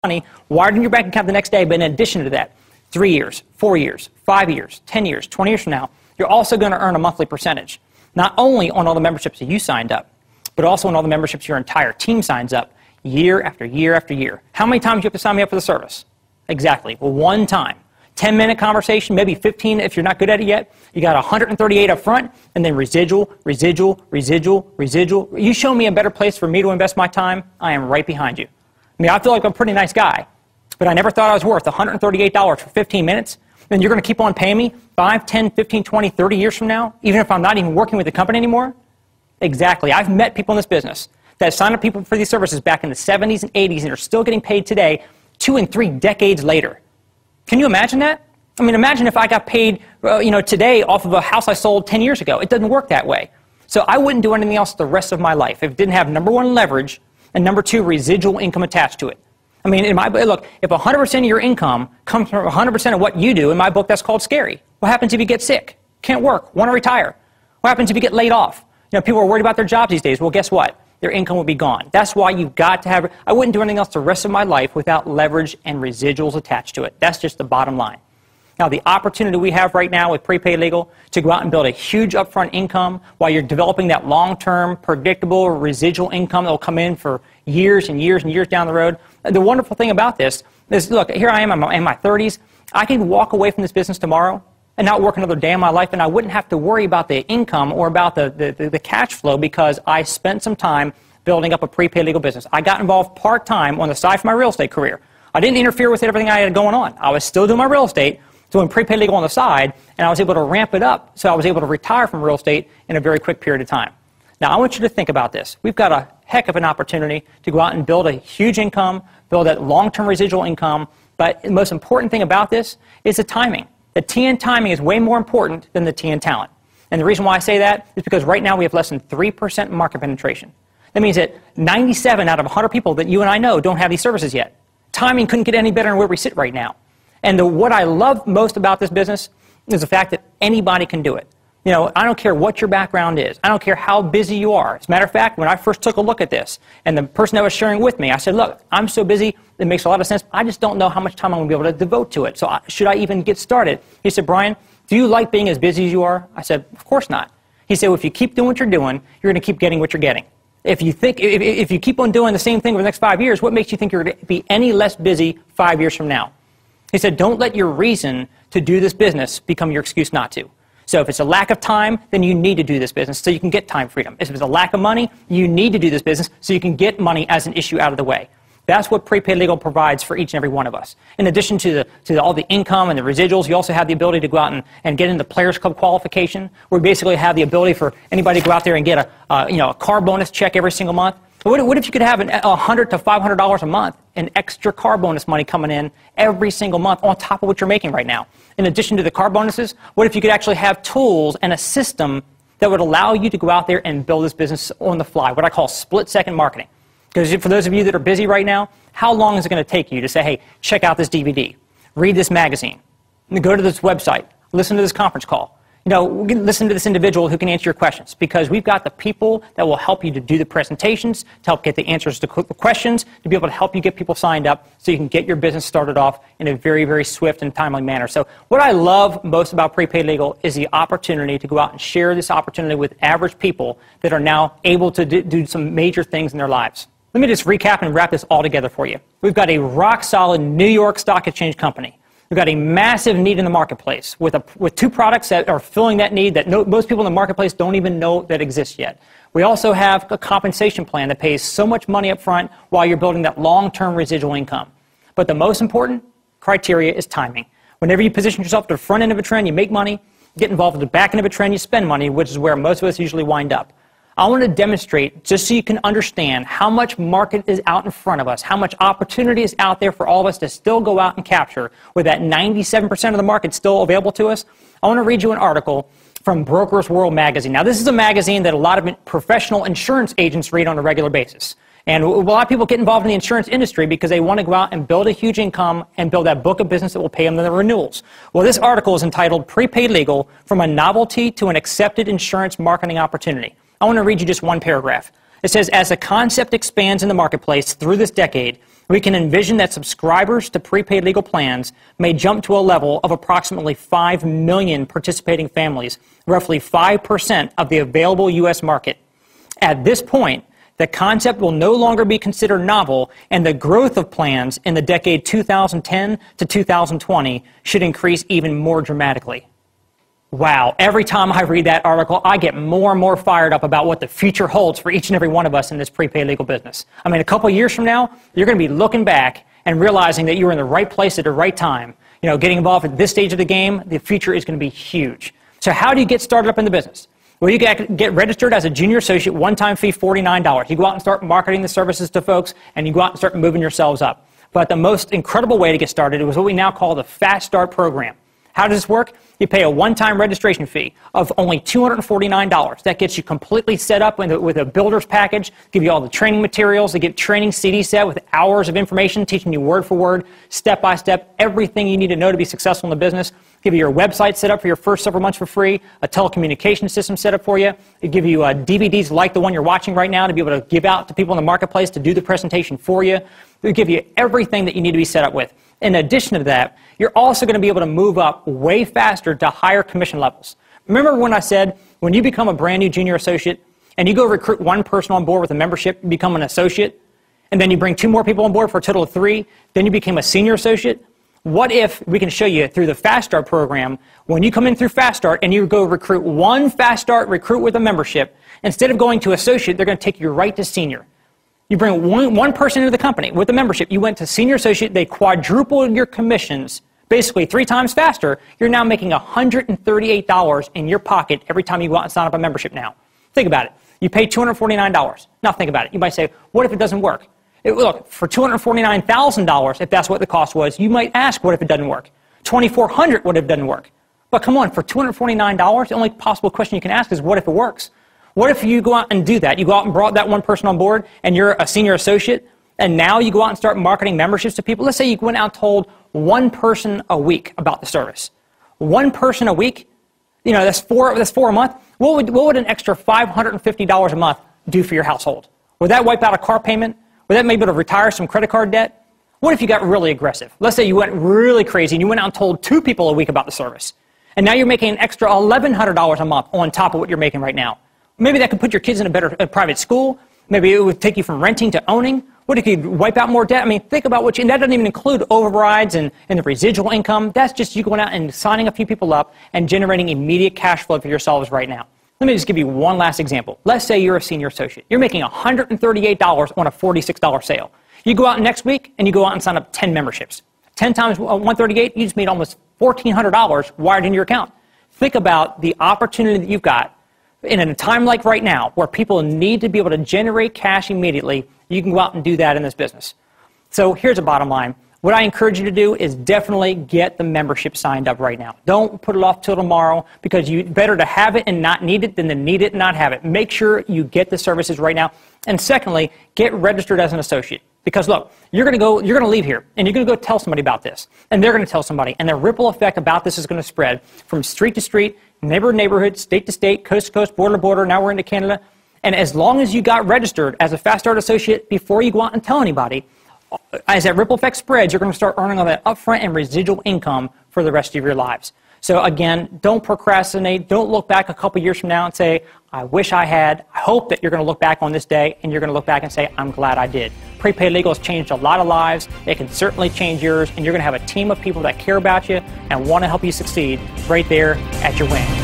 money wired in your bank account the next day, but in addition to that, 3 years, 4 years, 5 years, 10 years, 20 years from now, you're also going to earn a monthly percentage, not only on all the memberships that you signed up, but also on all the memberships your entire team signs up year after year after year. How many times do you have to sign me up for the service? Exactly. Well, one time. 10-minute conversation, maybe 15 if you're not good at it yet. You got 138 up front, and then residual, residual, residual, residual. You show me a better place for me to invest my time, I am right behind you. I mean, I feel like I'm a pretty nice guy, but I never thought I was worth $138 for 15 minutes. Then you're going to keep on paying me 5, 10, 15, 20, 30 years from now, even if I'm not even working with the company anymore? Exactly. I've met people in this business that signed up people for these services back in the 70s and 80s and are still getting paid today, 2 and 3 decades later. Can you imagine that? I mean, imagine if I got paid, today off of a house I sold 10 years ago. It doesn't work that way. So I wouldn't do anything else the rest of my life if it didn't have, number one, leverage, and number two, residual income attached to it. I mean, look, if 100% of your income comes from 100% of what you do, in my book, that's called scary. What happens if you get sick? Can't work, want to retire? What happens if you get laid off? People are worried about their jobs these days. Well, guess what? Their income will be gone. That's why you've got to have, I wouldn't do anything else the rest of my life without leverage and residuals attached to it. That's just the bottom line. Now, the opportunity we have right now with Prepaid Legal to go out and build a huge upfront income while you're developing that long-term, predictable residual income that will come in for years and years and years down the road. The wonderful thing about this is, look, here I am in my 30s. I can walk away from this business tomorrow and not work another day in my life, and I wouldn't have to worry about the income or about the cash flow because I spent some time building up a prepaid legal business. I got involved part-time on the side for my real estate career. I didn't interfere with everything I had going on. I was still doing my real estate, doing prepaid legal on the side, and I was able to ramp it up so I was able to retire from real estate in a very quick period of time. Now, I want you to think about this. We've got a heck of an opportunity to go out and build a huge income, build that long-term residual income, but the most important thing about this is the timing. The TN timing is way more important than the TN talent. And the reason why I say that is because right now we have less than 3% market penetration. That means that 97 out of 100 people that you and I know don't have these services yet. Timing couldn't get any better than where we sit right now. And what I love most about this business is the fact that anybody can do it. I don't care what your background is. I don't care how busy you are. As a matter of fact, when I first took a look at this, and the person that was sharing with me, I said, look, I'm so busy, it makes a lot of sense. I just don't know how much time I'm going to be able to devote to it. So should I even get started? He said, Brian, do you like being as busy as you are? I said, of course not. He said, well, if you keep doing what you're doing, you're going to keep getting what you're getting. If you keep on doing the same thing for the next 5 years, what makes you think you're going to be any less busy 5 years from now? He said, don't let your reason to do this business become your excuse not to. So if it's a lack of time, then you need to do this business so you can get time freedom. If it's a lack of money, you need to do this business so you can get money as an issue out of the way. That's what Prepaid Legal provides for each and every one of us. In addition to all the income and the residuals, you also have the ability to go out and get into Players Club qualification, where we basically have the ability for anybody to go out there and get a car bonus check every single month. What if you could have $100 to $500 a month in extra car bonus money coming in every single month on top of what you're making right now? In addition to the car bonuses, what if you could actually have tools and a system that would allow you to go out there and build this business on the fly, what I call split-second marketing? Because for those of you that are busy right now, how long is it going to take you to say, hey, check out this DVD, read this magazine, go to this website, listen to this conference call? Listen to this individual who can answer your questions, because we've got the people that will help you to do the presentations, to help get the answers to the questions, to be able to help you get people signed up so you can get your business started off in a very, very swift and timely manner. So what I love most about Prepaid Legal is the opportunity to go out and share this opportunity with average people that are now able to do some major things in their lives. Let me just recap and wrap this all together for you. We've got a rock-solid New York Stock Exchange company. We've got a massive need in the marketplace with 2 products that are filling that need that most people in the marketplace don't even know that exists yet. We also have a compensation plan that pays so much money up front while you're building that long-term residual income. But the most important criteria is timing. Whenever you position yourself to the front end of a trend, you make money. Get involved with the back end of a trend, you spend money, which is where most of us usually wind up. I want to demonstrate, just so you can understand how much market is out in front of us, how much opportunity is out there for all of us to still go out and capture, with that 97% of the market still available to us. I want to read you an article from Brokers World magazine. Now, this is a magazine that a lot of professional insurance agents read on a regular basis. And a lot of people get involved in the insurance industry because they want to go out and build a huge income and build that book of business that will pay them the renewals. Well, this article is entitled Prepaid Legal, From a Novelty to an Accepted Insurance Marketing Opportunity. I want to read you just one paragraph. It says, as the concept expands in the marketplace through this decade, We can envision that subscribers to prepaid legal plans may jump to a level of approximately 5 million participating families, roughly 5% of the available U.S. market. At this point, the concept will no longer be considered novel, and the growth of plans in the decade 2010 to 2020 should increase even more dramatically. Wow, every time I read that article, I get more and more fired up about what the future holds for each and every one of us in this prepaid legal business. I mean, a couple of years from now, you're going to be looking back and realizing that you were in the right place at the right time. You know, getting involved at this stage of the game, the future is going to be huge. So how do you get started up in the business? Well, you get registered as a junior associate, one-time fee, $49. You go out and start marketing the services to folks, and you go out and start moving yourselves up. But the most incredible way to get started was what we now call the Fast Start program. How does this work? You pay a one-time registration fee of only $249. That gets you completely set up with a builder's package, give you all the training materials, they get training CD set with hours of information teaching you word for word, step by step, everything you need to know to be successful in the business. Give you your website set up for your first several months for free, a telecommunication system set up for you. They give you DVDs like the one you're watching right now to be able to give out to people in the marketplace to do the presentation for you. They give you everything that you need to be set up with. In addition to that, you're also going to be able to move up way faster to higher commission levels. Remember when I said when you become a brand new junior associate and you go recruit one person on board with a membership, you become an associate, and then you bring 2 more people on board for a total of 3, then you became a senior associate? What if we can show you through the Fast Start program, when you come in through Fast Start and you go recruit one Fast Start recruit with a membership, instead of going to associate, they're going to take you right to senior. You bring one person into the company with a membership. You went to senior associate. They quadrupled your commissions, basically 3 times faster. You're now making $138 in your pocket every time you go out and sign up a membership now. Think about it. You pay $249. Now think about it. You might say, what if it doesn't work? Look, for $249,000, if that's what the cost was, you might ask, what if it doesn't work? $2,400, what if it doesn't work? But come on, for $249, the only possible question you can ask is, what if it works? What if you go out and do that? You go out and brought that one person on board, and you're a senior associate, and now you go out and start marketing memberships to people. Let's say you went out and told one person a week about the service. One person a week, you know, that's four a month. What would an extra $550 a month do for your household? Would that wipe out a car payment? Would that maybe be able to retire some credit card debt? What if you got really aggressive? Let's say you went really crazy and you went out and told 2 people a week about the service. And now you're making an extra $1,100 a month on top of what you're making right now. Maybe that could put your kids in a better private school. Maybe it would take you from renting to owning. What if you could wipe out more debt? I mean, think about and that doesn't even include overrides and the residual income. That's just you going out and signing a few people up and generating immediate cash flow for yourselves right now. Let me just give you one last example. Let's say you're a senior associate. You're making $138 on a $46 sale. You go out next week and you go out and sign up 10 memberships. 10 times 138, you just made almost $1,400 wired into your account. Think about the opportunity that you've got in a time like right now where people need to be able to generate cash immediately. You can go out and do that in this business. So here's a bottom line. What I encourage you to do is definitely get the membership signed up right now. Don't put it off till tomorrow, because you better to have it and not need it than to need it and not have it. Make sure you get the services right now. And secondly, get registered as an associate. Because look, you're going to leave here and you're going to go tell somebody about this, and they're going to tell somebody, and the ripple effect about this is going to spread from street to street, neighborhood to neighborhood, state to state, coast to coast, border to border. Now we're into Canada. And as long as you got registered as a Fast Start associate before you go out and tell anybody, as that ripple effect spreads, you're going to start earning all that upfront and residual income for the rest of your lives. So again, don't procrastinate. Don't look back a couple years from now and say, I wish I had. I hope that you're going to look back on this day and you're going to look back and say, I'm glad I did. Prepaid Legal has changed a lot of lives. It can certainly change yours, and you're going to have a team of people that care about you and want to help you succeed right there at your wing.